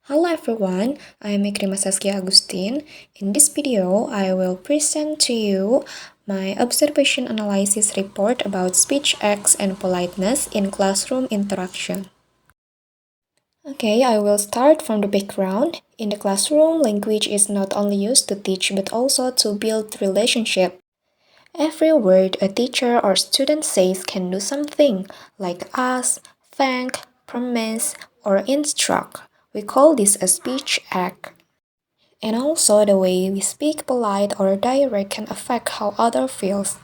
Hello everyone, I'm Ikrima Saskia Agustin. In this video, I will present to you my observation analysis report about speech acts and politeness in classroom interaction. Okay, I will start from the background. In the classroom, language is not only used to teach but also to build relationship. Every word a teacher or student says can do something, like ask, thank, promise, or instruct. We call this a speech act. And also the way we speak polite or direct can affect how other feels.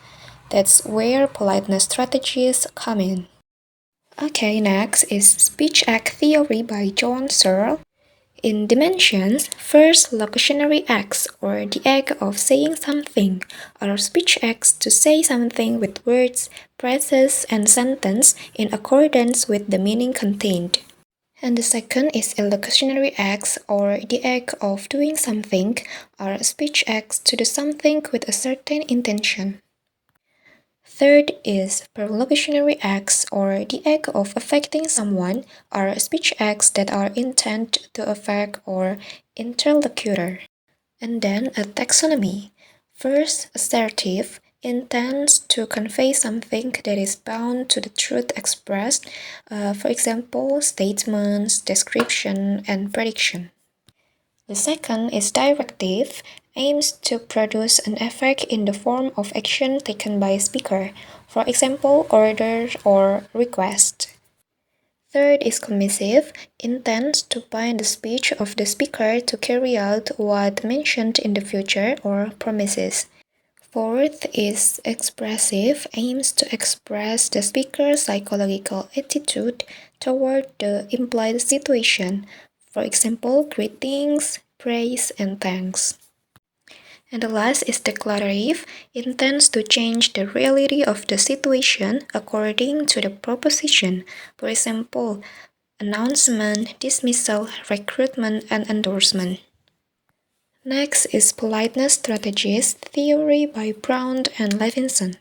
That's where politeness strategies come in. Okay, next is speech act theory by John Searle. In dimensions, first locutionary acts, or the act of saying something, are speech acts to say something with words, phrases, and sentence in accordance with the meaning contained. And the second is illocutionary acts, or the act of doing something, are speech acts to do something with a certain intention. Third is perlocutionary acts, or the act of affecting someone, are speech acts that are intended to affect or interlocutor. And then a taxonomy. First, assertive intends to convey something that is bound to the truth expressed, for example, statements, description, and prediction. The second is directive, aims to produce an effect in the form of action taken by a speaker, for example, order or request. Third is commissive, intends to bind the speech of the speaker to carry out what mentioned in the future or promises. Fourth is expressive, aims to express the speaker's psychological attitude toward the implied situation, for example, greetings, praise, and thanks. And the last is declarative, intends to change the reality of the situation according to the proposition, for example, announcement, dismissal, recruitment, and endorsement. Next is politeness strategies theory by Brown and Levinson.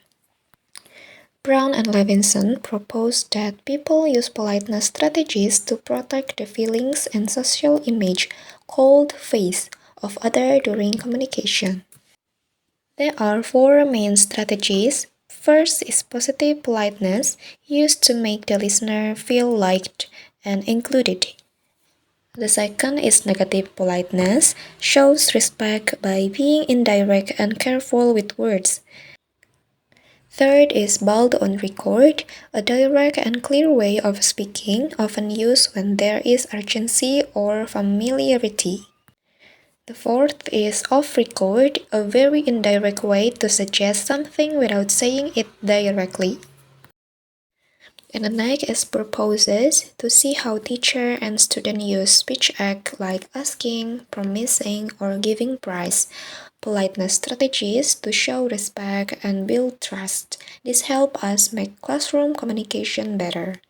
Brown and Levinson proposed that people use politeness strategies to protect the feelings and social image called face of others during communication. There are four main strategies. First is positive politeness, used to make the listener feel liked and included. The second is negative politeness, shows respect by being indirect and careful with words. Third is bold on record, a direct and clear way of speaking, often used when there is urgency or familiarity. The fourth is off record, a very indirect way to suggest something without saying it directly. And the next is proposes to see how teacher and student use speech act like asking, promising, or giving prize. Politeness strategies to show respect and build trust. This helps us make classroom communication better.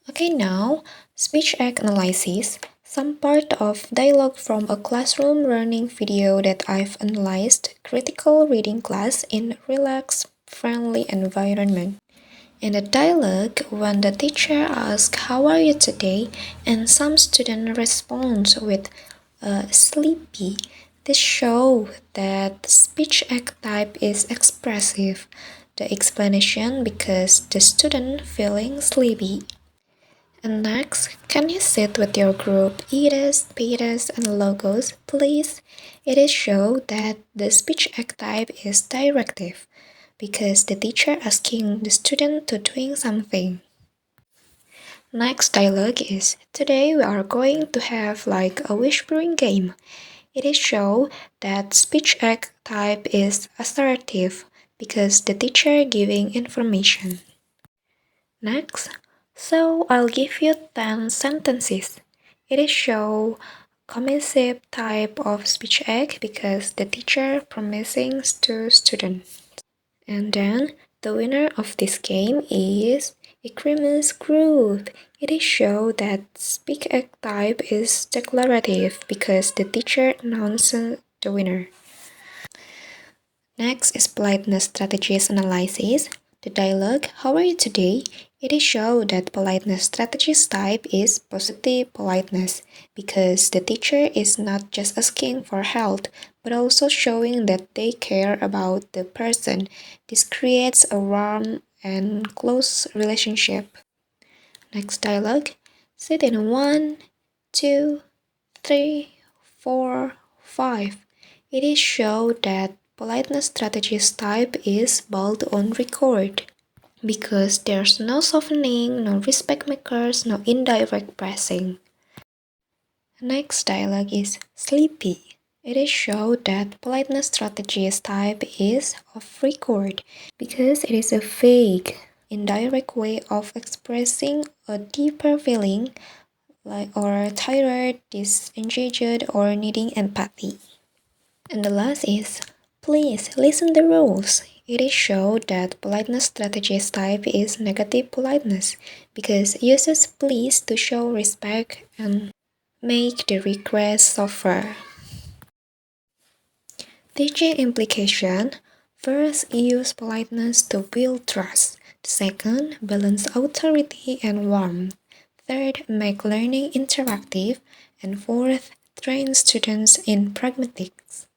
Okay, now, speech act analysis. Some part of dialogue from a classroom learning video that I've analyzed. Critical reading class in relaxed, friendly environment. In the dialogue, when the teacher asks, "How are you today?" and some student responds with sleepy, this shows that speech act type is expressive. The explanation because the student feeling sleepy. And next, can you sit with your group eaters, patas, and logos, please? It is show that the speech act type is directive because the teacher asking the student to doing something. Next dialogue is, today we are going to have like a whispering game. It is show that speech act type is assertive because the teacher giving information. Next, so I'll give you 10 sentences. It is show commissive type of speech act because the teacher promising to student. And then the winner of this game is Ikrima's group. It is show that speech act type is declarative because the teacher announces the winner. Next is politeness strategies analysis. The dialogue, "How are you today?" It is shown that politeness strategist type is positive politeness because the teacher is not just asking for help but also showing that they care about the person. This creates a warm and close relationship. Next dialogue. Sit in 1, 2, 3, 4, 5. It is shown that politeness strategist type is bold on record because there's no softening, no respect makers, no indirect pressing. Next dialogue is sleepy. It is shown that politeness strategist type is off record because it is a vague, indirect way of expressing a deeper feeling or tired, disengaged, or needing empathy. And the last is, please listen the rules. It is shown that politeness strategist type is negative politeness because it uses please to show respect and make the request softer. Teaching implication. First, use politeness to build trust. Second, balance authority and warmth. Third, make learning interactive. And fourth, train students in pragmatics.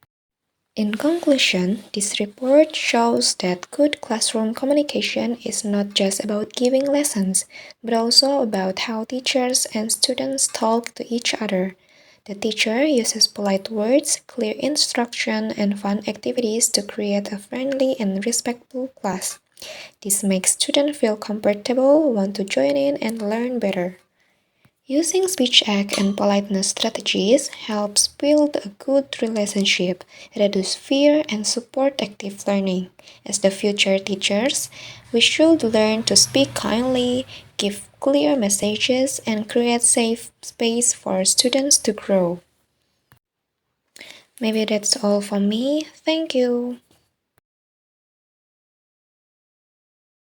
In conclusion, this report shows that good classroom communication is not just about giving lessons, but also about how teachers and students talk to each other. The teacher uses polite words, clear instruction, and fun activities to create a friendly and respectful class. This makes students feel comfortable, want to join in, and learn better. Using speech act and politeness strategies helps build a good relationship, reduce fear, and support active learning. As the future teachers, we should learn to speak kindly, give clear messages, and create safe space for students to grow. Maybe that's all from me. Thank you.